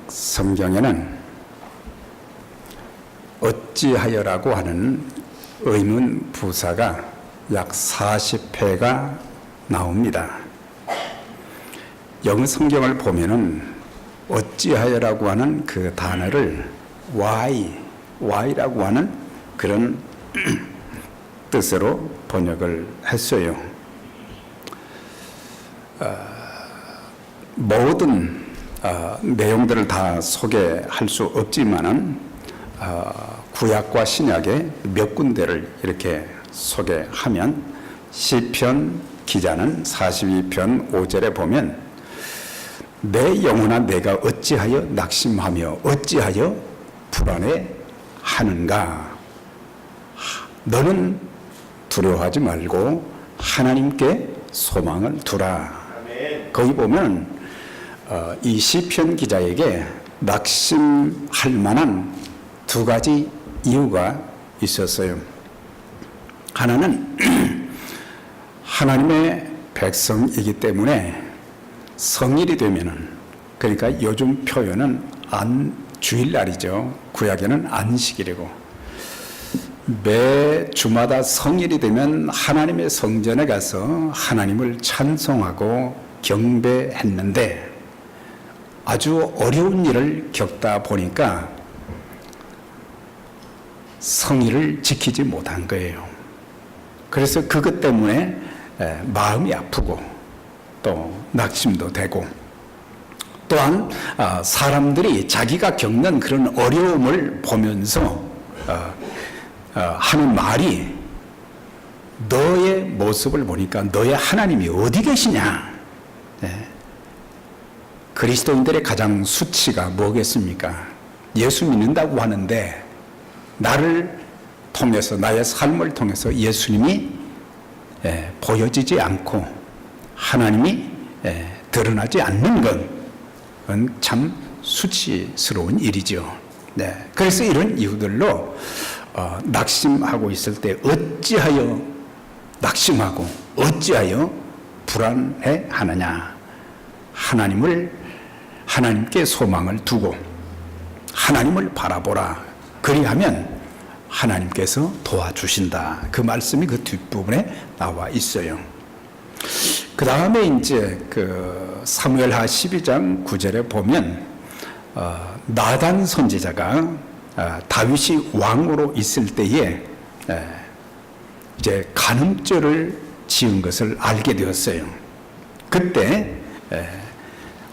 성경에는 어찌하여라고 하는 의문 부사가 약 40회가 나옵니다. 영어 성경을 보면은 어찌하여라고 하는 그 단어를 why라고 하는 그런 뜻으로 번역을 했어요. 모든 내용들을 다 소개할 수 없지만은 구약과 신약의 몇 군데를 이렇게 소개하면 시편 기자는 42편 5절에 보면 내 영혼아 내가 어찌하여 낙심하며 어찌하여 불안해하는가. 너는 두려워하지 말고 하나님께 소망을 두라. 거기 보면 이 시편 기자에게 낙심할 만한 두 가지 이유가 있었어요. 하나는 하나님의 백성이기 때문에 성일이 되면은, 그러니까 요즘 표현은 주일날이죠. 구약에는 안식일이고, 매 주마다 성일이 되면 하나님의 성전에 가서 하나님을 찬송하고 경배했는데 아주 어려운 일을 겪다 보니까 성일을 지키지 못한 거예요. 그래서 그것 때문에 마음이 아프고 또 낙심도 되고, 또한 사람들이 자기가 겪는 그런 어려움을 보면서 하는 말이 너의 모습을 보니까 너의 하나님이 어디 계시냐. 그리스도인들의 가장 수치가 뭐겠습니까? 예수 믿는다고 하는데 나를 통해서, 나의 삶을 통해서 예수님이 보여지지 않고 하나님이 드러나지 않는 건 참 수치스러운 일이죠. 그래서 이런 이유들로 낙심하고 있을 때 어찌하여 낙심하고 어찌하여 불안해하느냐. 하나님께 소망을 두고 하나님을 바라보라. 그리하면 하나님께서 도와주신다. 그 말씀이 그 뒷부분에 나와 있어요. 그 다음에 이제 그 사무엘하 12장 9절에 보면 나단 선지자가 다윗이 왕으로 있을 때에 이제 간음죄를 지은 것을 알게 되었어요. 그때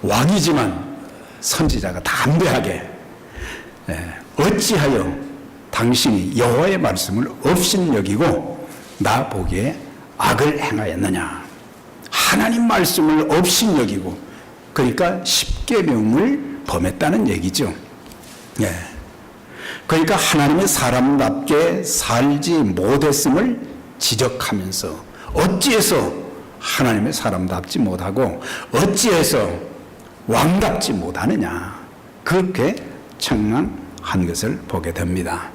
왕이지만 선지자가 담대하게 어찌하여 당신이 여호와의 말씀을 업신여기고 나 보기에 악을 행하였느냐. 하나님 말씀을 업신여기고, 그러니까 십계명을 범했다는 얘기죠. 그러니까 하나님의 사람답게 살지 못했음을 지적하면서 어찌해서 하나님의 사람답지 못하고 어찌해서 왕답지 못하느냐, 그렇게 책망한 것을 보게 됩니다.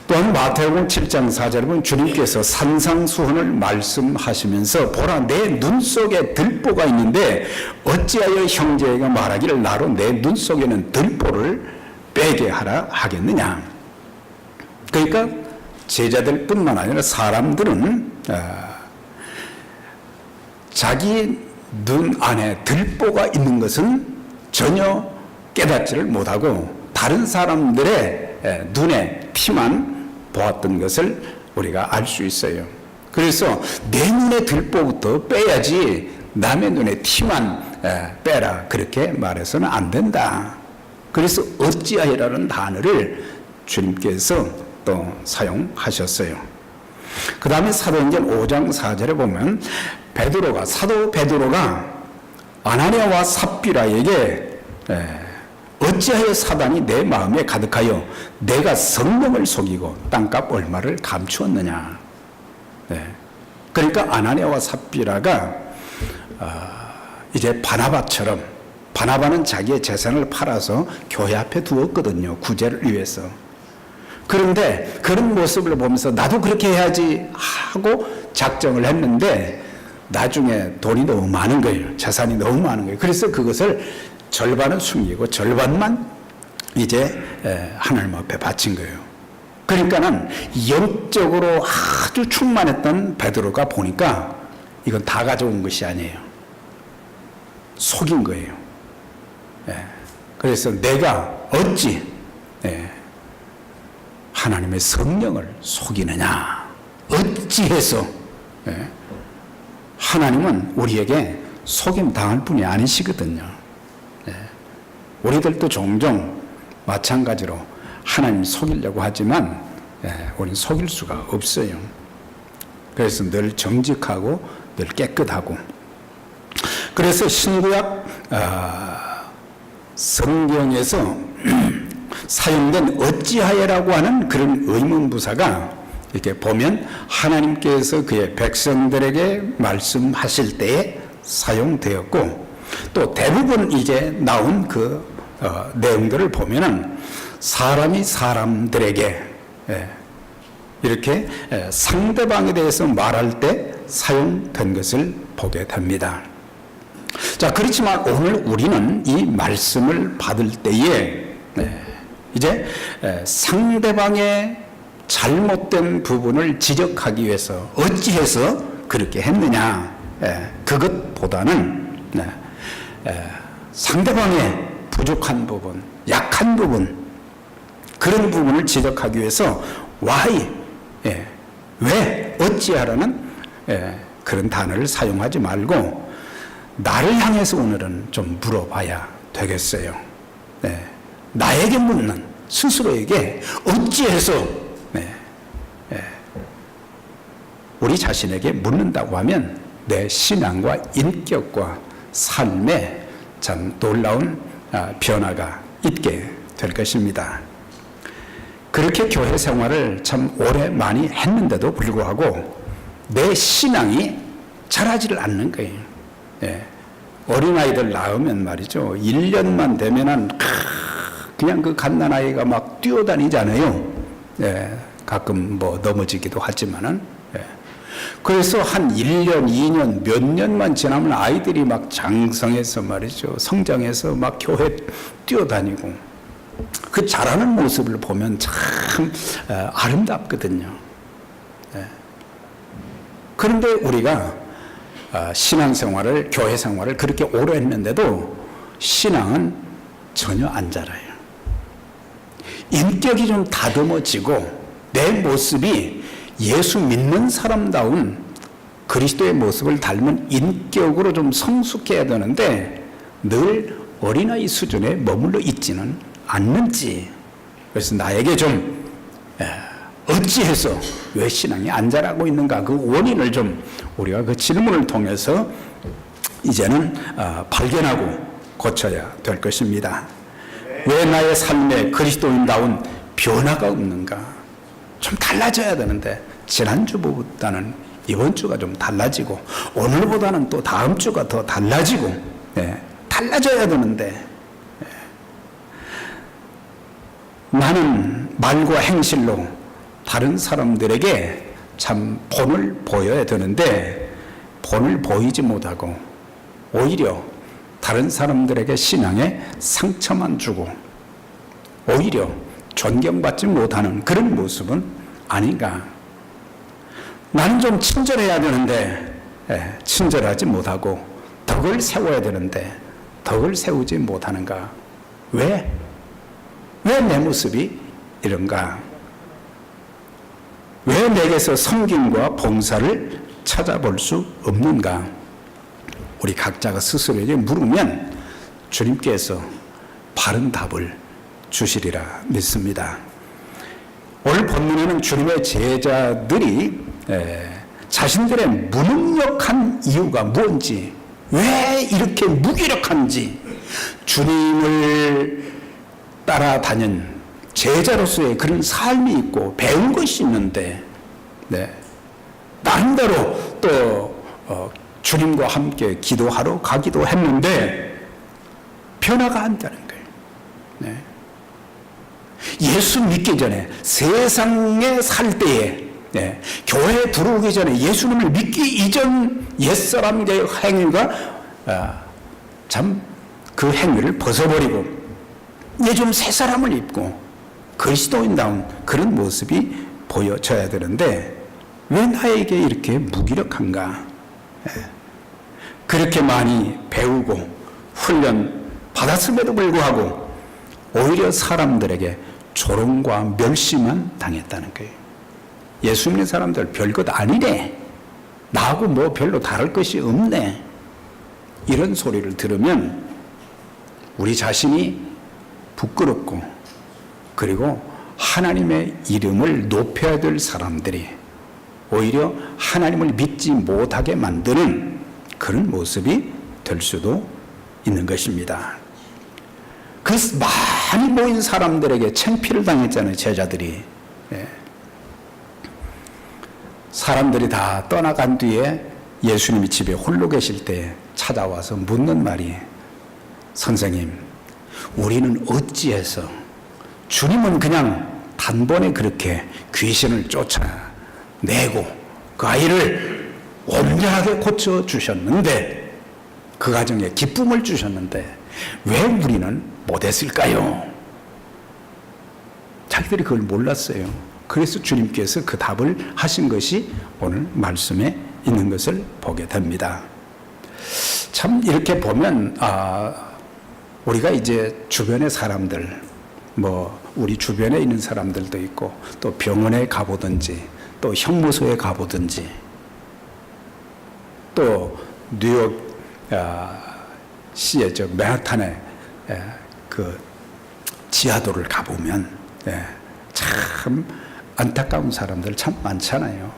또한 마태복음 7장 4절에 보면 주님께서 산상수훈을 말씀하시면서 보라 내 눈 속에 들보가 있는데 어찌하여 형제가 말하기를 나로 내 눈 속에는 들보를 빼게 하라 하겠느냐. 그러니까 제자들뿐만 아니라 사람들은 자기 눈 안에 들보가 있는 것은 전혀 깨닫지를 못하고 다른 사람들의 눈에 티만 보았던 것을 우리가 알 수 있어요. 그래서 내 눈에 들보부터 빼야지 남의 눈에 티만 빼라, 그렇게 말해서는 안 된다. 그래서 어찌하여라는 단어를 주님께서 또 사용하셨어요. 그 다음에 사도행전 5장 4절에 보면 사도 베드로가 아나니아와 삽비라에게 어찌하여 사단이 내 마음에 가득하여 내가 성령을 속이고 땅값 얼마를 감추었느냐. 그러니까 아나니아와 삽비라가 이제 바나바처럼, 바나바는 자기의 재산을 팔아서 교회 앞에 두었거든요. 구제를 위해서. 그런데 그런 모습을 보면서 나도 그렇게 해야지 하고 작정을 했는데 나중에 돈이 너무 많은 거예요. 재산이 너무 많은 거예요. 그래서 그것을 절반은 숨기고 절반만 이제 하나님 앞에 바친 거예요. 그러니까는 영적으로 아주 충만했던 베드로가 보니까 이건 다 가져온 것이 아니에요. 속인 거예요. 그래서 내가 어찌 하나님의 성령을 속이느냐? 어찌해서 하나님은 우리에게 속임 당할 분이 아니시거든요. 우리들도 종종 마찬가지로 하나님 속이려고 하지만 우리는 속일 수가 없어요. 그래서 늘 정직하고 늘 깨끗하고, 그래서 신구약 성경에서 사용된 어찌하여라고 하는 그런 의문부사가 이렇게 보면 하나님께서 그의 백성들에게 말씀하실 때에 사용되었고, 또 대부분 이제 나온 그 내용들을 보면은 사람이 사람들에게 이렇게 상대방에 대해서 말할 때 사용된 것을 보게 됩니다. 자, 그렇지만 오늘 우리는 이 말씀을 받을 때에 이제 상대방의 잘못된 부분을 지적하기 위해서 어찌해서 그렇게 했느냐, 그것보다는 상대방의 부족한 부분, 약한 부분, 그런 부분을 지적하기 위해서 why, 왜, 어찌하라는 그런 단어를 사용하지 말고 나를 향해서 오늘은 좀 물어봐야 되겠어요. 나에게 묻는, 스스로에게 어찌해서 우리 자신에게 묻는다고 하면 내 신앙과 인격과 삶에 참 놀라운 변화가 있게 될 것입니다. 그렇게 교회 생활을 참 오래 많이 했는데도 불구하고 내 신앙이 자라지를 않는 거예요. 어린아이들 낳으면 말이죠, 1년만 되면은 그냥 그 갓난아이가 막 뛰어다니잖아요. 가끔 뭐 넘어지기도 하지만은. 그래서 한 1년, 2년, 몇 년만 지나면 아이들이 막 장성해서 말이죠, 성장해서 막 교회 뛰어다니고, 그 자라는 모습을 보면 참 아름답거든요. 그런데 우리가 신앙생활을, 교회 생활을 그렇게 오래 했는데도 신앙은 전혀 안 자라요. 인격이 좀 다듬어지고 내 모습이 예수 믿는 사람다운 그리스도의 모습을 닮은 인격으로 좀 성숙해야 되는데 늘 어린아이 수준에 머물러 있지는 않는지, 그래서 나에게 좀 어찌해서 왜 신앙이 안 자라고 있는가, 그 원인을 좀 우리가 그 질문을 통해서 이제는 발견하고 고쳐야 될 것입니다. 왜 나의 삶에 그리스도인다운 변화가 없는가? 좀 달라져야 되는데 지난주보다는 이번 주가 좀 달라지고 오늘보다는 또 다음 주가 더 달라지고 달라져야 되는데 나는 말과 행실로 다른 사람들에게 참 본을 보여야 되는데 본을 보이지 못하고 오히려 다른 사람들에게 신앙에 상처만 주고 오히려 존경받지 못하는 그런 모습은 아닌가. 나는 좀 친절해야 되는데 친절하지 못하고 덕을 세워야 되는데 덕을 세우지 못하는가. 왜 내 모습이 이런가? 왜 내게서 섬김과 봉사를 찾아볼 수 없는가? 우리 각자가 스스로에게 물으면 주님께서 바른 답을 주시리라 믿습니다. 오늘 본문에는 주님의 제자들이 자신들의 무능력한 이유가 뭔지, 왜 이렇게 무기력한지, 주님을 따라다닌 제자로서의 그런 삶이 있고 배운 것이 있는데 나름대로 또 주님과 함께 기도하러 가기도 했는데 변화가 안 되는 거예요. 예수 믿기 전에, 세상에 살 때에, 교회에 들어오기 전에, 예수님을 믿기 이전 옛사람의 행위가 참 그 행위를 벗어버리고 이제 좀 새 사람을 입고 그리스도인다운 그런 모습이 보여져야 되는데 왜 나에게 이렇게 무기력한가? 그렇게 많이 배우고 훈련 받았음에도 불구하고 오히려 사람들에게 조롱과 멸시만 당했다는 거예요. 예수 믿는 사람들 별것 아니네. 나하고 뭐 별로 다를 것이 없네. 이런 소리를 들으면 우리 자신이 부끄럽고 그리고 하나님의 이름을 높여야 될 사람들이 오히려 하나님을 믿지 못하게 만드는 그런 모습이 될 수도 있는 것입니다. 그래서 많이 모인 사람들에게 창피를 당했잖아요, 제자들이. 사람들이 다 떠나간 뒤에 예수님이 집에 홀로 계실 때 찾아와서 묻는 말이 선생님, 우리는 어찌해서 주님은 그냥 단번에 그렇게 귀신을 쫓아내고 그 아이를 온전하게 고쳐주셨는데 그 가정에 기쁨을 주셨는데 왜 우리는 못했을까요? 자기들이 그걸 몰랐어요. 그래서 주님께서 그 답을 하신 것이 오늘 말씀에 있는 것을 보게 됩니다. 참 이렇게 보면 우리가 이제 주변의 사람들 우리 주변에 있는 사람들도 있고 또 병원에 가보든지 또 형무소에 가보든지 또 뉴욕 시의 맨하탄의 그 지하도를 가보면 참 안타까운 사람들 참 많잖아요.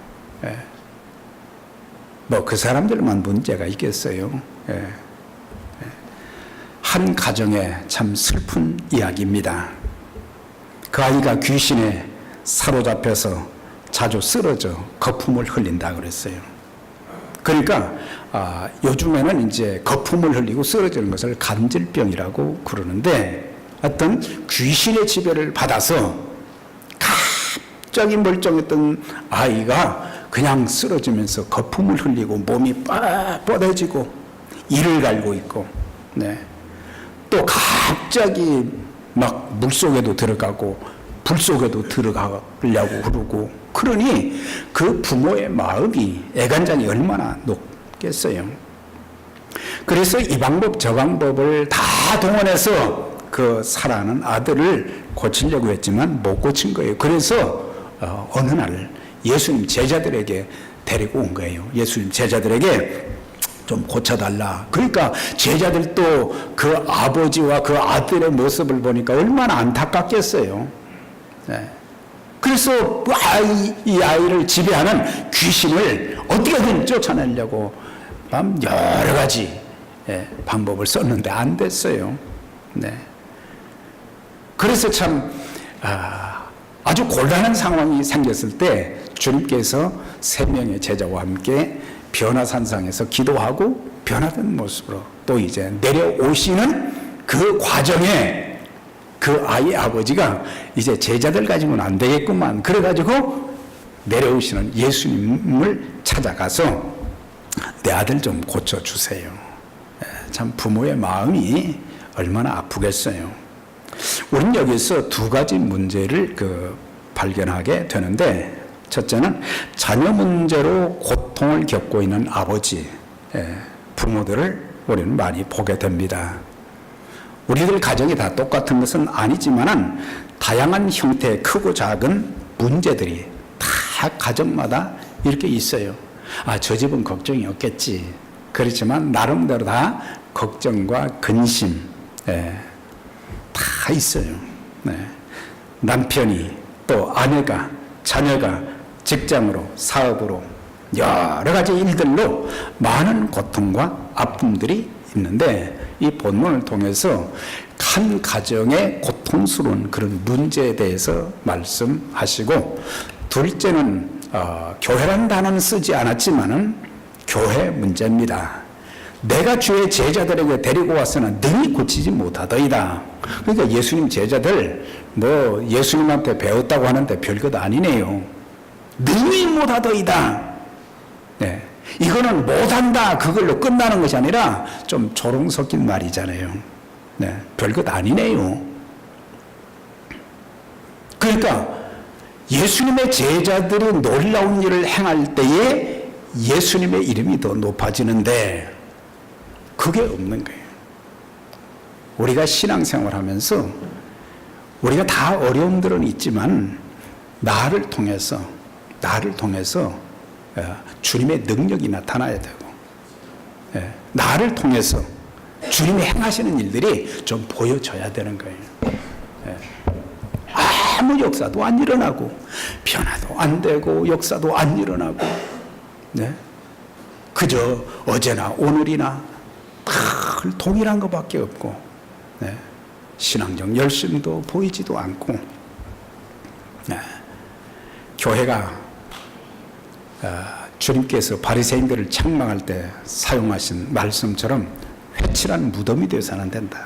그 사람들만 문제가 있겠어요. 한 가정에 참 슬픈 이야기입니다. 그 아이가 귀신에 사로잡혀서 자주 쓰러져 거품을 흘린다 그랬어요. 그러니까 요즘에는 이제 거품을 흘리고 쓰러지는 것을 간질병이라고 그러는데 어떤 귀신의 지배를 받아서 갑자기 멀쩡했던 아이가 그냥 쓰러지면서 거품을 흘리고 몸이 뻗어지고 이를 갈고 있고 또 갑자기 막 물속에도 들어가고 불 속에도 들어가려고 그러고 그러니 그 부모의 마음이 애간장이 얼마나 높겠어요. 그래서 이 방법 저 방법을 다 동원해서 그 살아가는 아들을 고치려고 했지만 못 고친 거예요. 그래서 어느 날 예수님 제자들에게 데리고 온 거예요. 예수님 제자들에게 좀 고쳐달라. 그러니까 제자들도 그 아버지와 그 아들의 모습을 보니까 얼마나 안타깝겠어요. 그래서 이 아이를 지배하는 귀신을 어떻게든 쫓아내려고 여러 가지 방법을 썼는데 안 됐어요. 그래서 참 아주 곤란한 상황이 생겼을 때 주님께서 3명의 제자와 함께 변화산상에서 기도하고 변화된 모습으로 또 이제 내려오시는 그 과정에 그 아이의 아버지가 이제 제자들 가지고는 안 되겠구만 그래가지고 내려오시는 예수님을 찾아가서 내 아들 좀 고쳐주세요. 참 부모의 마음이 얼마나 아프겠어요. 우리는 여기서 2가지 문제를 발견하게 되는데 첫째는 자녀 문제로 고통을 겪고 있는 아버지, 부모들을 우리는 많이 보게 됩니다. 우리들 가정이 다 똑같은 것은 아니지만은 다양한 형태의 크고 작은 문제들이 다 가정마다 이렇게 있어요. 저 집은 걱정이 없겠지. 그렇지만 나름대로 다 걱정과 근심 다 있어요. 남편이 또 아내가 자녀가 직장으로 사업으로 여러 가지 일들로 많은 고통과 아픔들이 있는데 이 본문을 통해서 한 가정의 고통스러운 그런 문제에 대해서 말씀하시고 둘째는 교회라는 단어는 쓰지 않았지만은 교회 문제입니다. 내가 주의 제자들에게 데리고 왔으나 능히 고치지 못하더이다. 그러니까 예수님 제자들 예수님한테 배웠다고 하는데 별것 아니네요. 능히 못하더이다. 이거는 못한다 그걸로 끝나는 것이 아니라 좀 조롱 섞인 말이잖아요. 네, 별것 아니네요. 그러니까 예수님의 제자들이 놀라운 일을 행할 때에 예수님의 이름이 더 높아지는데 그게 없는 거예요. 우리가 신앙생활 하면서 우리가 다 어려움들은 있지만 나를 통해서 주님의 능력이 나타나야 되고, 나를 통해서 주님이 행하시는 일들이 좀 보여져야 되는 거예요. 아무 역사도 안 일어나고 변화도 안 되고 역사도 안 일어나고, 그저 어제나 오늘이나 늘 동일한 것밖에 없고, 신앙적 열심도 보이지도 않고, 교회가 주님께서 바리새인들을 책망할 때 사용하신 말씀처럼 회칠한 무덤이 되어서는 안 된다.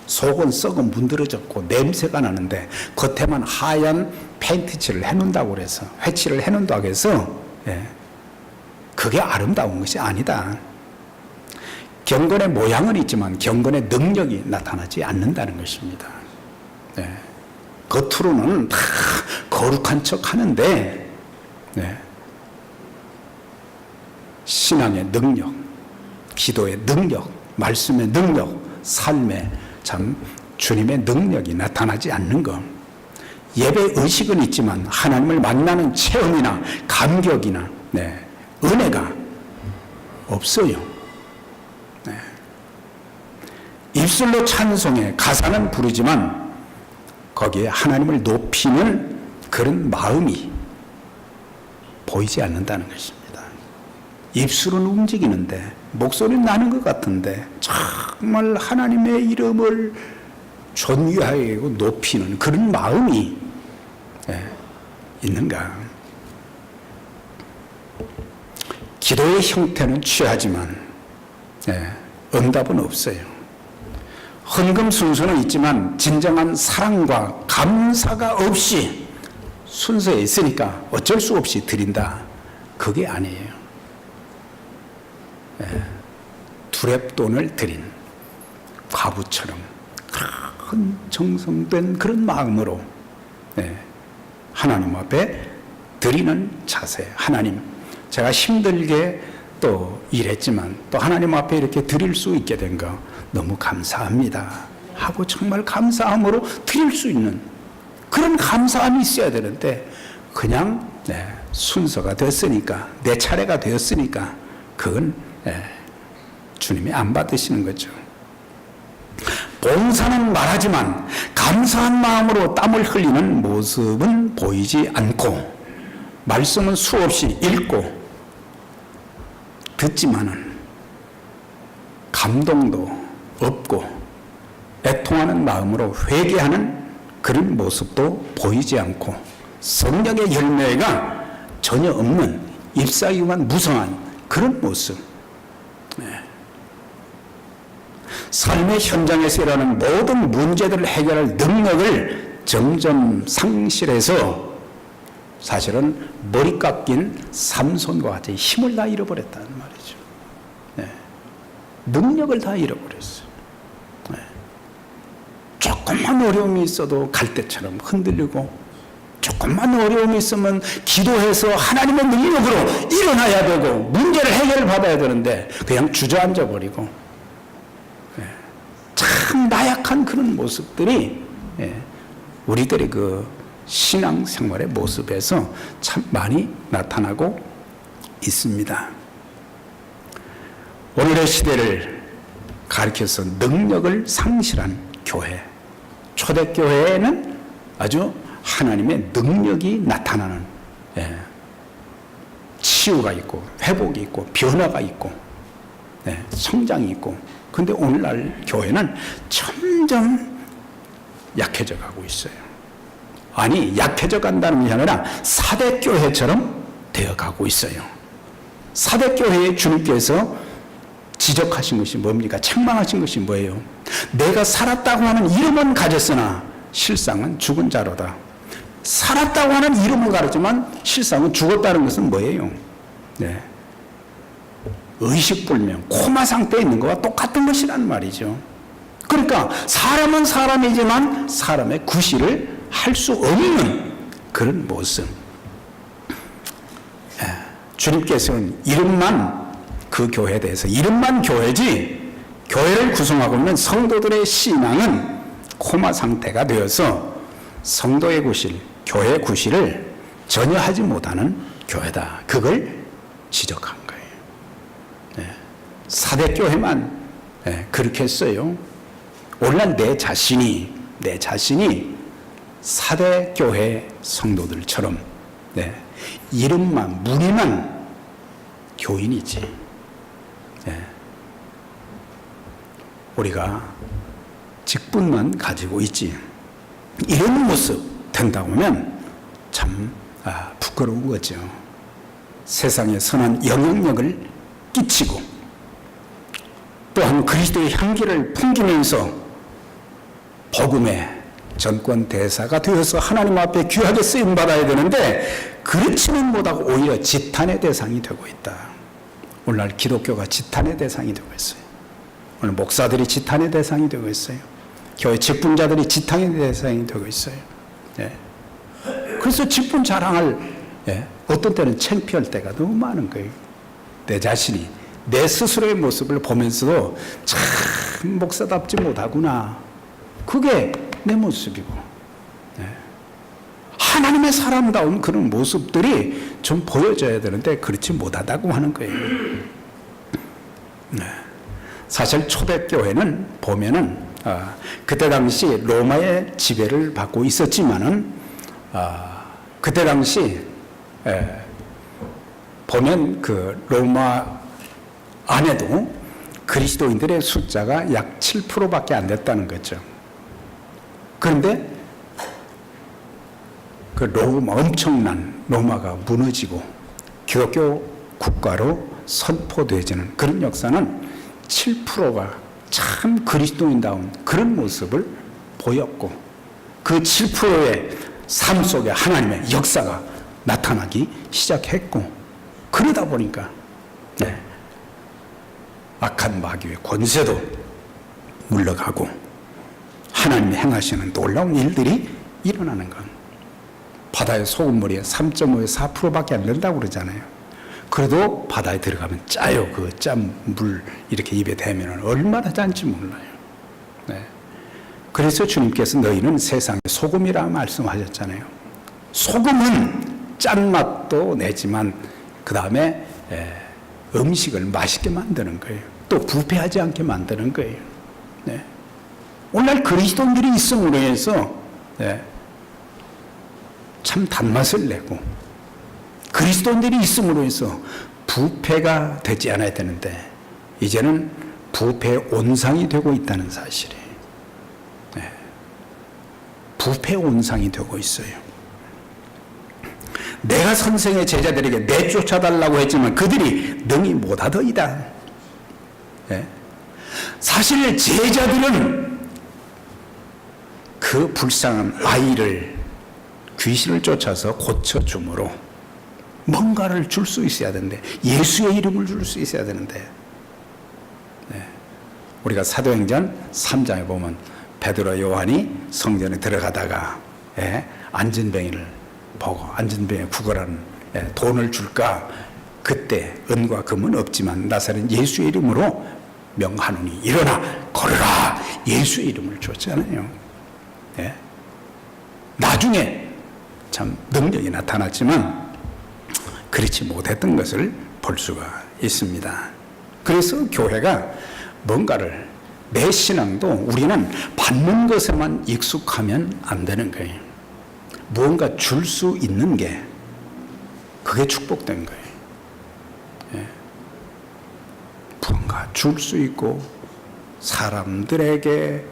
속은 썩어 문드러졌고 냄새가 나는데 겉에만 하얀 페인트칠을 해놓는다고 그래서, 회칠을 해놓는다고 해서 그게 아름다운 것이 아니다. 경건의 모양은 있지만 경건의 능력이 나타나지 않는다는 것입니다. 겉으로는 다 거룩한 척 하는데 신앙의 능력, 기도의 능력, 말씀의 능력, 삶의 참 주님의 능력이 나타나지 않는 것. 예배 의식은 있지만 하나님을 만나는 체험이나 감격이나 은혜가 없어요. 입술로 찬송해 가사는 부르지만 거기에 하나님을 높이는 그런 마음이 보이지 않는다는 것입니다. 입술은 움직이는데 목소리는 나는 것 같은데 정말 하나님의 이름을 존귀하게 높이는 그런 마음이 있는가? 기도의 형태는 취하지만 응답은 없어요. 헌금순서는 있지만 진정한 사랑과 감사가 없이 순서에 있으니까 어쩔 수 없이 드린다. 그게 아니에요. 두랩돈을 드린 과부처럼 큰 정성된 그런 마음으로 하나님 앞에 드리는 자세. 하나님, 제가 힘들게 또 일했지만 또 하나님 앞에 이렇게 드릴 수 있게 된 거 너무 감사합니다 하고 정말 감사함으로 드릴 수 있는 그런 감사함이 있어야 되는데 그냥 순서가 됐으니까, 내 차례가 되었으니까 그건 주님이 안 받으시는 거죠. 봉사는 말하지만 감사한 마음으로 땀을 흘리는 모습은 보이지 않고, 말씀은 수없이 읽고 듣지만은 감동도 없고 애통하는 마음으로 회개하는 그런 모습도 보이지 않고, 성령의 열매가 전혀 없는 잎사귀만 무성한 그런 모습. 삶의 현장에서 일어나는 모든 문제들을 해결할 능력을 점점 상실해서 사실은 머리 깎인 삼손과 같이 힘을 다 잃어버렸다는 말이죠. 능력을 다 잃어버렸어요. 조금만 어려움이 있어도 갈대처럼 흔들리고, 조금만 어려움이 있으면 기도해서 하나님의 능력으로 일어나야 되고 문제를 해결을 받아야 되는데 그냥 주저앉아 버리고, 참 나약한 그런 모습들이 우리들의 그 신앙생활의 모습에서 참 많이 나타나고 있습니다. 오늘의 시대를 가리켜서 능력을 상실한 교회, 초대교회에는 아주 하나님의 능력이 나타나는 치유가 있고 회복이 있고 변화가 있고 성장이 있고, 그런데 오늘날 교회는 점점 약해져 가고 있어요. 아니, 약해져 간다는 게 아니라 사대교회처럼 되어 가고 있어요. 사대교회의 주님께서 지적하신 것이 뭡니까? 책망하신 것이 뭐예요? 내가 살았다고 하는 이름은 가졌으나 실상은 죽은 자로다. 살았다고 하는 이름을 가르지만 실상은 죽었다는 것은 뭐예요? 의식불명, 코마 상태에 있는 것과 똑같은 것이란 말이죠. 그러니까 사람은 사람이지만 사람의 구실을 할 수 없는 그런 모습. 주님께서는 이름만, 그 교회에 대해서 이름만 교회지, 교회를 구성하고 있는 성도들의 신앙은 코마 상태가 되어서 성도의 구실, 교회의 구실을 전혀 하지 못하는 교회다. 그걸 지적한 거예요. 사대교회만 그렇게 했어요. 오늘날 내 자신이 사대교회 성도들처럼 이름만, 무리만 교인이지. 우리가 직분만 가지고 있지. 이런 모습 된다고 하면 참 부끄러운 거죠. 세상에 선한 영향력을 끼치고 또한 그리스도의 향기를 풍기면서 복음의 전권 대사가 되어서 하나님 앞에 귀하게 쓰임 받아야 되는데 그렇지는 못하고 오히려 지탄의 대상이 되고 있다. 오늘날 기독교가 지탄의 대상이 되고 있어요. 오늘 목사들이 지탄의 대상이 되고 있어요. 교회 직분자들이 지탄의 대상이 되고 있어요. 그래서 직분 자랑할 어떤 때는 창피할 때가 너무 많은 거예요. 내 자신이 내 스스로의 모습을 보면서도 참 목사답지 못하구나. 그게 내 모습이고, 하나님의 사람다운 그런 모습들이 좀 보여져야 되는데 그렇지 못하다고 하는 거예요. 사실 초대교회는 보면은 그때 당시 로마의 지배를 받고 있었지만은 그때 당시 보면 그 로마 안에도 그리스도인들의 숫자가 약 7%밖에 안 됐다는 거죠. 그런데 그 로마, 엄청난 로마가 무너지고 기독교 국가로 선포되어지는 그런 역사는 7%가 참 그리스도인다운 그런 모습을 보였고 그 7%의 삶 속에 하나님의 역사가 나타나기 시작했고 그러다 보니까 악한 마귀의 권세도 물러가고 하나님이 행하시는 놀라운 일들이 일어나는 건 바다의 소금물이 3.5에서 4%밖에 안 된다고 그러잖아요. 그래도 바다에 들어가면 짜요. 그 짠 물 이렇게 입에 대면 얼마나 짠지 몰라요. 그래서 주님께서 너희는 세상의 소금이라 말씀하셨잖아요. 소금은 짠맛도 내지만 그 다음에 음식을 맛있게 만드는 거예요. 또 부패하지 않게 만드는 거예요. 오늘날 그리스도인들이 있음으로 해서 참 단맛을 내고 그리스도인들이 있음으로 해서 부패가 되지 않아야 되는데 이제는 부패의 온상이 되고 있다는 사실이에요. 부패의 온상이 되고 있어요. 내가 선생의 제자들에게 내쫓아달라고 했지만 그들이 능히 못하더이다. 사실 제자들은 그 불쌍한 아이를 귀신을 쫓아서 고쳐줌으로 뭔가를 줄 수 있어야 되는데 예수의 이름을 줄 수 있어야 되는데 우리가 사도행전 3장에 보면 베드로 요한이 성전에 들어가다가 안진뱅이를 보고 안진뱅이 구걸하는 돈을 줄까 그때 은과 금은 없지만 나사렛 예수의 이름으로 명하노니 일어나 걸어라 예수의 이름을 줬잖아요. 나중에 참 능력이 나타났지만 그렇지 못했던 것을 볼 수가 있습니다. 그래서 교회가 뭔가를 내 신앙도 우리는 받는 것에만 익숙하면 안 되는 거예요. 무언가 줄 수 있는 게 그게 축복된 거예요. 무언가 줄 수 있고 사람들에게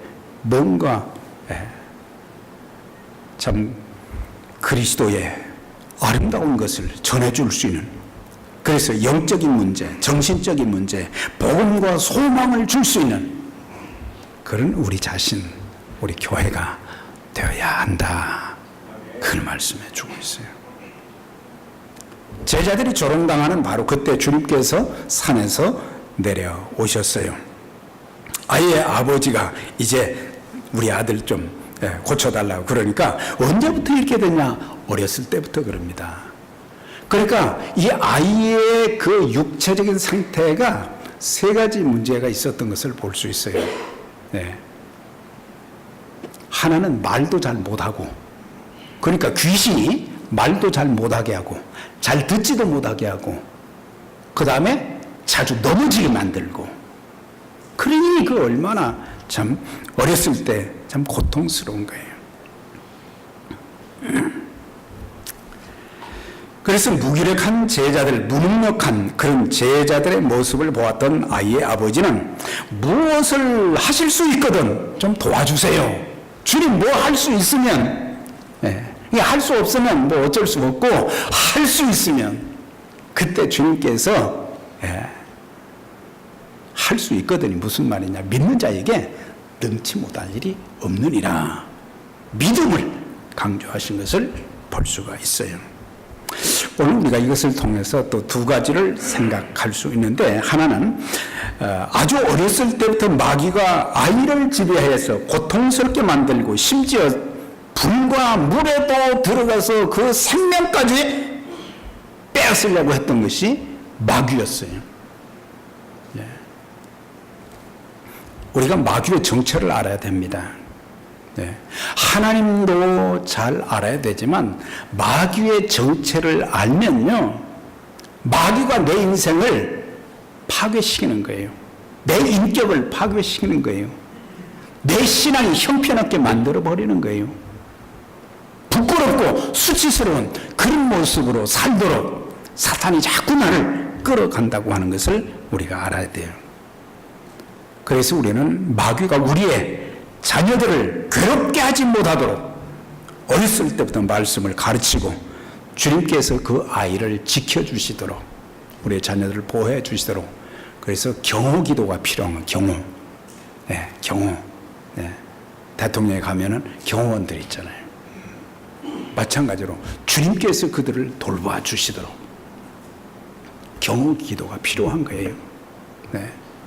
뭔가 참 그리스도의 아름다운 것을 전해줄 수 있는 그래서 영적인 문제, 정신적인 문제, 복음과 소망을 줄 수 있는 그런 우리 자신, 우리 교회가 되어야 한다. 그걸 말씀해 주고 있어요. 제자들이 조롱당하는 바로 그때 주님께서 산에서 내려오셨어요. 아이의 아버지가 이제 우리 아들 좀 고쳐달라고 그러니까 언제부터 이렇게 됐냐? 어렸을 때부터 그럽니다. 그러니까 이 아이의 그 육체적인 상태가 세 가지 문제가 있었던 것을 볼 수 있어요. 네. 하나는 말도 잘 못하고, 그러니까 귀신이 말도 잘 못하게 하고 잘 듣지도 못하게 하고 그 다음에 자주 넘어지게 만들고, 그러니 그 얼마나 참 어렸을 때 참 고통스러운 거예요. 그래서 무기력한 제자들, 무능력한 그런 제자들의 모습을 보았던 아이의 아버지는 무엇을 하실 수 있거든 좀 도와주세요. 주님 뭐 할 수 있으면, 할 수 없으면 뭐 어쩔 수 없고 할 수 있으면, 그때 주님께서 할 수 있거든이 무슨 말이냐? 믿는 자에게 능치 못할 일이 없느니라. 믿음을 강조하신 것을 볼 수가 있어요. 오늘 우리가 이것을 통해서 또 두 가지를 생각할 수 있는데, 하나는 아주 어렸을 때부터 마귀가 아이를 지배해서 고통스럽게 만들고 심지어 불과 물에도 들어가서 그 생명까지 빼앗으려고 했던 것이 마귀였어요. 우리가 마귀의 정체를 알아야 됩니다. 하나님도 잘 알아야 되지만 마귀의 정체를 알면요, 마귀가 내 인생을 파괴시키는 거예요. 내 인격을 파괴시키는 거예요. 내 신앙이 형편없게 만들어버리는 거예요. 부끄럽고 수치스러운 그런 모습으로 살도록 사탄이 자꾸 나를 끌어간다고 하는 것을 우리가 알아야 돼요. 그래서 우리는 마귀가 우리의 자녀들을 괴롭게 하지 못하도록 어렸을 때부터 말씀을 가르치고 주님께서 그 아이를 지켜주시도록, 우리의 자녀들을 보호해 주시도록, 그래서 경호 기도가 필요한 거예요. 경호. 경호. 대통령에 가면은 경호원들이 있잖아요. 마찬가지로 주님께서 그들을 돌봐 주시도록 경호 기도가 필요한 거예요.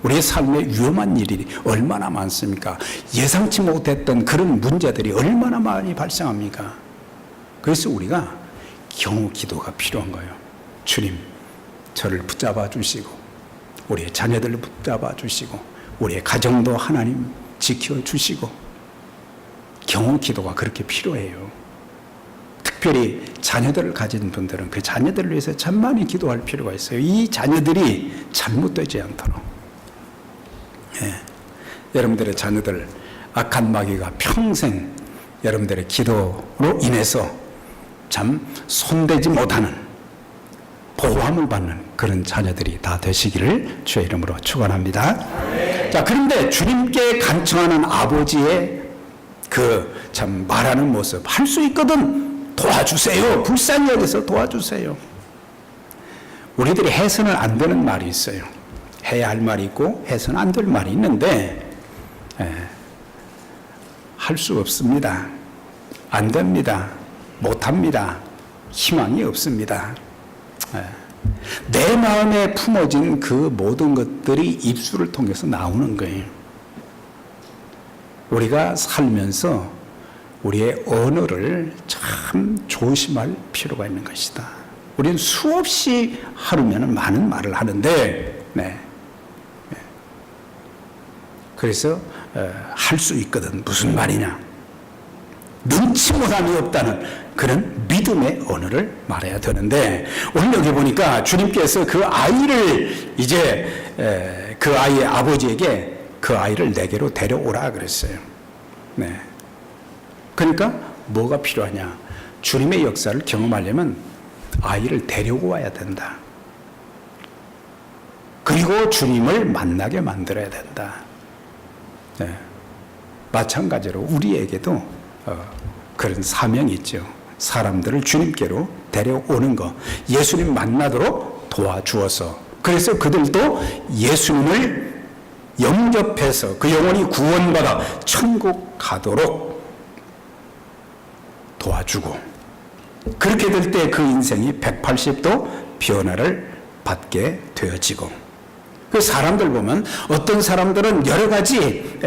우리의 삶에 위험한 일이 얼마나 많습니까? 예상치 못했던 그런 문제들이 얼마나 많이 발생합니까? 그래서 우리가 경호 기도가 필요한 거예요. 주님, 저를 붙잡아 주시고 우리의 자녀들을 붙잡아 주시고 우리의 가정도 하나님 지켜주시고, 경호 기도가 그렇게 필요해요. 특별히 자녀들을 가진 분들은 그 자녀들을 위해서 참 많이 기도할 필요가 있어요. 이 자녀들이 잘못되지 않도록. 여러분들의 자녀들 악한 마귀가 평생 여러분들의 기도로 인해서 참 손대지 못하는 보호함을 받는 그런 자녀들이 다 되시기를 주의 이름으로 축원합니다. 자, 그런데 주님께 간청하는 아버지의 그 참 말하는 모습, 할 수 있거든 도와주세요. 불쌍히 여겨서 도와주세요. 우리들이 해서는 안 되는 말이 있어요. 해야 할 말이 있고 해서는 안 될 말이 있는데 할 수 없습니다. 안 됩니다. 못합니다. 희망이 없습니다. 내 마음에 품어진 그 모든 것들이 입술을 통해서 나오는 거예요. 우리가 살면서 우리의 언어를 참 조심할 필요가 있는 것이다. 우리는 수없이 하루면 많은 말을 하는데, 그래서 할 수 있거든. 무슨 말이냐? 눈치 모함이 없다는 그런 믿음의 언어를 말해야 되는데, 오늘 여기 보니까 주님께서 그 아이를 이제 그 아이의 아버지에게 그 아이를 내게로 데려오라 그랬어요. 그러니까 뭐가 필요하냐? 주님의 역사를 경험하려면 아이를 데리고 와야 된다. 그리고 주님을 만나게 만들어야 된다. 마찬가지로 우리에게도 그런 사명이 있죠. 사람들을 주님께로 데려오는 것, 예수님 만나도록 도와주어서, 그래서 그들도 예수님을 영접해서 그 영혼이 구원받아 천국 가도록 도와주고, 그렇게 될 때 그 인생이 180도 변화를 받게 되어지고, 그 사람들 보면 어떤 사람들은 여러 가지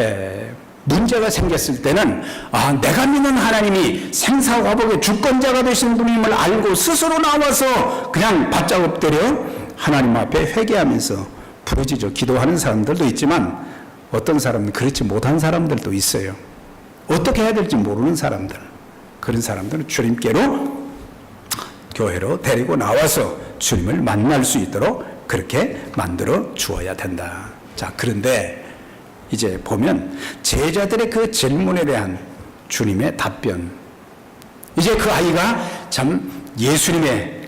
문제가 생겼을 때는 내가 믿는 하나님이 생사화복의 주권자가 되신 분임을 알고 스스로 나와서 그냥 바짝 엎드려 하나님 앞에 회개하면서 부르짖어 기도하는 사람들도 있지만 어떤 사람은 그렇지 못한 사람들도 있어요. 어떻게 해야 될지 모르는 사람들, 그런 사람들은 주님께로 교회로 데리고 나와서 주님을 만날 수 있도록 그렇게 만들어 주어야 된다. 자, 그런데 이제 보면 제자들의 그 질문에 대한 주님의 답변, 이제 그 아이가 참 예수님의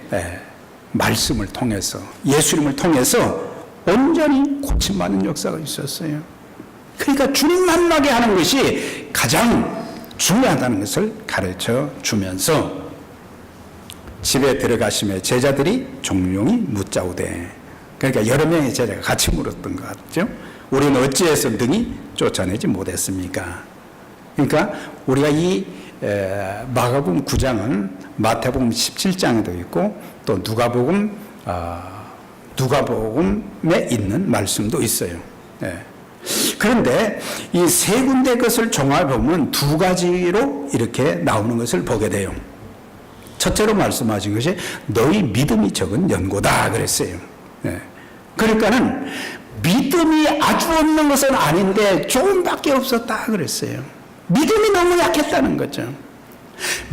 말씀을 통해서, 예수님을 통해서 온전히 고침받는 역사가 있었어요. 그러니까 주님 만나게 하는 것이 가장 중요하다는 것을 가르쳐 주면서 집에 들어가시며 제자들이 종용이 묻자오되, 그러니까 여러 명의 제자가 같이 물었던 것 같죠. 우리는 어찌해서 능히 쫓아내지 못했습니까? 그러니까 우리가 이 마가복음 9장은 마태복음 17장에도 있고 또 누가복음에 있는 말씀도 있어요. 그런데 이 세 군데 것을 종합해 보면 두 가지로 이렇게 나오는 것을 보게 돼요. 첫째로 말씀하신 것이 너희 믿음이 적은 연고다 그랬어요. 그러니까는 믿음이 아주 없는 것은 아닌데 조금밖에 없었다 그랬어요. 믿음이 너무 약했다는 거죠.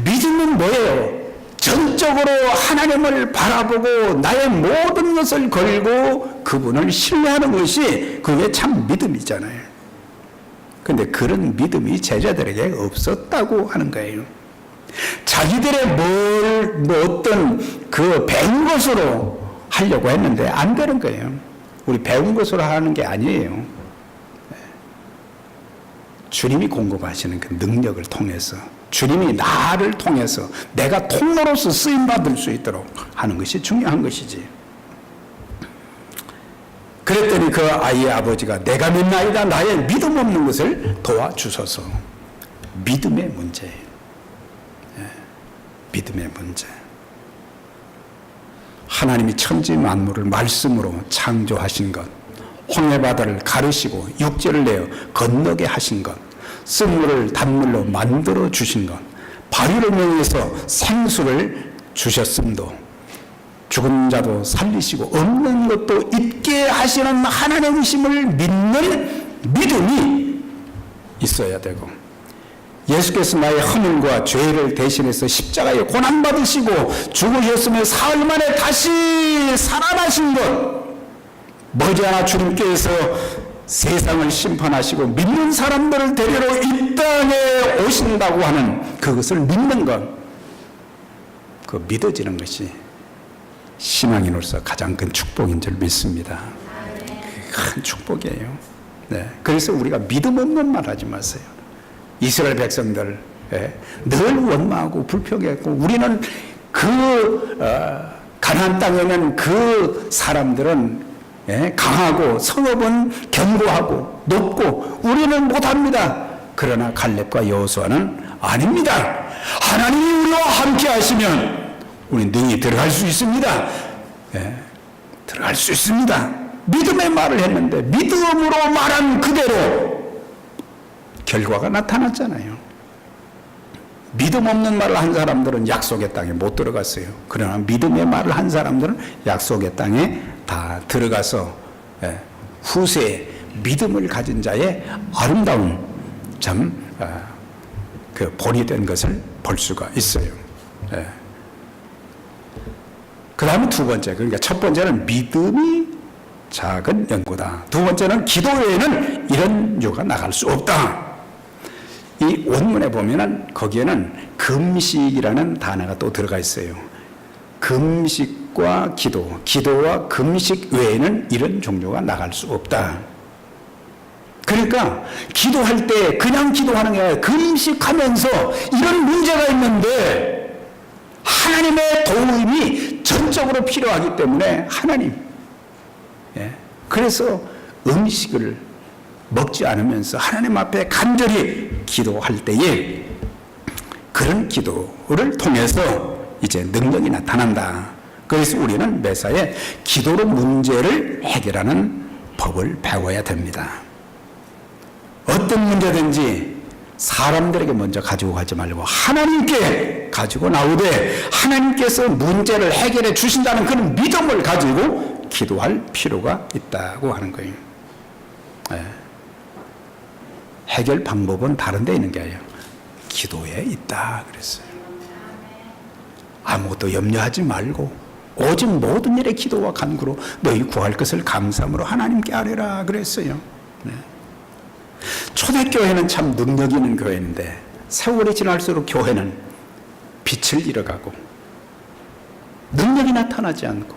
믿음은 뭐예요? 전적으로 하나님을 바라보고 나의 모든 것을 걸고 그분을 신뢰하는 것이 그게 참 믿음이잖아요. 그런데 그런 믿음이 제자들에게 없었다고 하는 거예요. 자기들의 어떤 그 배운 것으로 하려고 했는데 안 되는 거예요. 우리 배운 것으로 하는 게 아니에요. 주님이 공급하시는 그 능력을 통해서, 주님이 나를 통해서 내가 통로로서 쓰임받을 수 있도록 하는 것이 중요한 것이지. 그랬더니 그 아이의 아버지가 내가 믿나이다 나의 믿음 없는 것을 도와주소서. 믿음의 문제예요. 믿음의 문제. 하나님이 천지 만물을 말씀으로 창조하신 것, 홍해바다를 가르시고 육지를 내어 건너게 하신 것, 쓴물을 단물로 만들어 주신 것, 바위를 명해서 생수를 주셨음도, 죽은 자도 살리시고 없는 것도 있게 하시는 하나님이심을 믿는 믿음이 있어야 되고, 예수께서 나의 허물과 죄를 대신해서 십자가에 고난받으시고 죽으셨으며 사흘 만에 다시 살아나신 것, 머지않아 주님께서 세상을 심판하시고 믿는 사람들을 데리러 이 땅에 오신다고 하는 그것을 믿는 것, 그 믿어지는 것이 신앙인으로서 가장 큰 축복인 줄 믿습니다. 큰 축복이에요. 그래서 우리가 믿음 없는 말 하지 마세요. 이스라엘 백성들 늘 원망하고 불평했고, 우리는 가나안 땅에는 그 사람들은 강하고 성읍은 견고하고 높고 우리는 못합니다. 그러나 갈렙과 여호수아는 아닙니다. 하나님이 우리와 함께 하시면 우리 능히 들어갈 수 있습니다. 들어갈 수 있습니다. 믿음의 말을 했는데 믿음으로 말한 그대로 결과가 나타났잖아요. 믿음 없는 말을 한 사람들은 약속의 땅에 못 들어갔어요. 그러나 믿음의 말을 한 사람들은 약속의 땅에 다 들어가서 후세에 믿음을 가진 자의 아름다운 그 본이 된 것을 볼 수가 있어요. 그 다음에 두 번째, 그러니까 첫 번째는 믿음이 작은 연고다. 두 번째는 기도 외에는 이런 유가 나갈 수 없다. 이 원문에 보면은 거기에는 금식이라는 단어가 또 들어가 있어요. 금식과 기도, 기도와 금식 외에는 이런 종류가 나갈 수 없다. 그러니까 기도할 때 그냥 기도하는 게 아니라 금식하면서 이런 문제가 있는데 하나님의 도움이 전적으로 필요하기 때문에 그래서 음식을 먹지 않으면서 하나님 앞에 간절히 기도할 때에 그런 기도를 통해서 이제 능력이 나타난다. 그래서 우리는 매사에 기도로 문제를 해결하는 법을 배워야 됩니다. 어떤 문제든지 사람들에게 먼저 가지고 가지 말고 하나님께 가지고 나오되 하나님께서 문제를 해결해 주신다는 그런 믿음을 가지고 기도할 필요가 있다고 하는 거예요. 네. 해결 방법은 다른 데 있는 게 아니에요. 기도에 있다 그랬어요. 아무것도 염려하지 말고 오직 모든 일에 기도와 간구로 너희 구할 것을 감사함으로 하나님께 아뢰라 그랬어요. 네. 초대교회는 참 능력 있는 교회인데 세월이 지날수록 교회는 빛을 잃어가고 능력이 나타나지 않고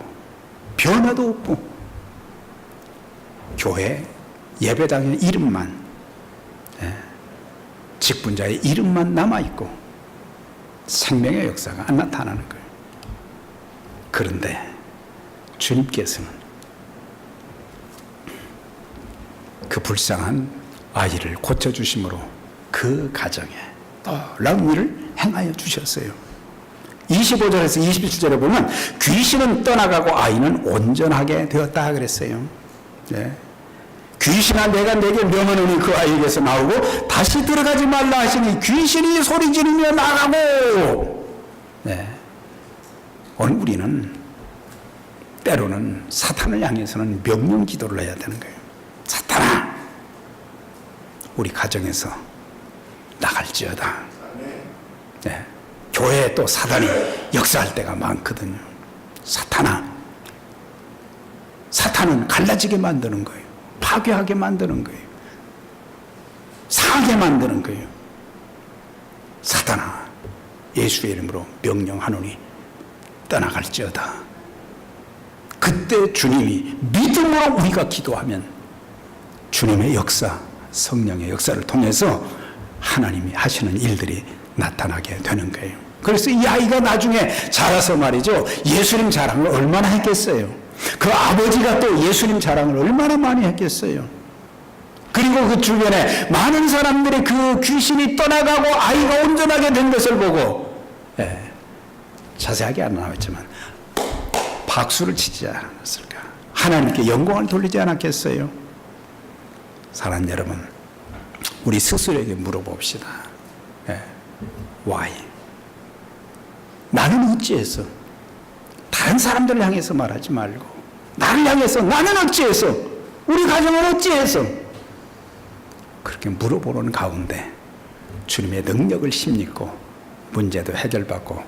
변화도 없고 교회 예배당의 이름만, 직분자의 이름만 남아있고 생명의 역사가 안 나타나는 거예요. 그런데 주님께서는 그 불쌍한 아이를 고쳐주심으로 그 가정에 놀라운 일을 행하여 주셨어요. 25절에서 27절에 보면 귀신은 떠나가고 아이는 온전하게 되었다 그랬어요. 네. 귀신아 내가 내게 명하노니 그 아이에게서 나오고 다시 들어가지 말라 하시니 귀신이 소리 지르며 나가고. 네. 오늘 우리는 때로는 사탄을 향해서는 명령 기도를 해야 되는 거예요. 사탄아 우리 가정에서 나갈지어다. 네. 교회에 또 사단이 역사할 때가 많거든요. 사탄은 갈라지게 만드는 거예요. 파괴하게 만드는 거예요. 상하게 만드는 거예요. 사탄아 예수의 이름으로 명령하노니 떠나갈지어다. 그때 주님이 믿음으로 우리가 기도하면 주님의 역사, 성령의 역사를 통해서 하나님이 하시는 일들이 나타나게 되는 거예요. 그래서 이 아이가 나중에 자라서 말이죠, 예수님 자랑을 얼마나 했겠어요. 그 아버지가 또 예수님 자랑을 얼마나 많이 했겠어요. 그리고 그 주변에 많은 사람들이 그 귀신이 떠나가고 아이가 온전하게 된 것을 보고, 자세하게 안 나왔지만 박수를 치지 않았을까. 하나님께 영광을 돌리지 않았겠어요. 사랑하는 여러분, 우리 스스로에게 물어봅시다. Why? 나는 어찌해서? 다른 사람들을 향해서 말하지 말고 나를 향해서 나는 어찌해서? 우리 가정은 어찌해서? 그렇게 물어보는 가운데 주님의 능력을 힘입고 문제도 해결받고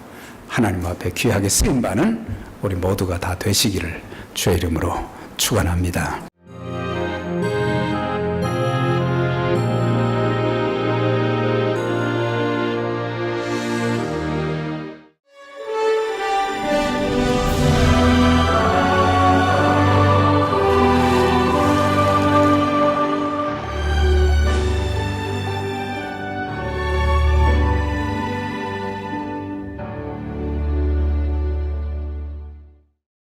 하나님 앞에 귀하게 쓰임받는 우리 모두가 다 되시기를 주의 이름으로 축원합니다.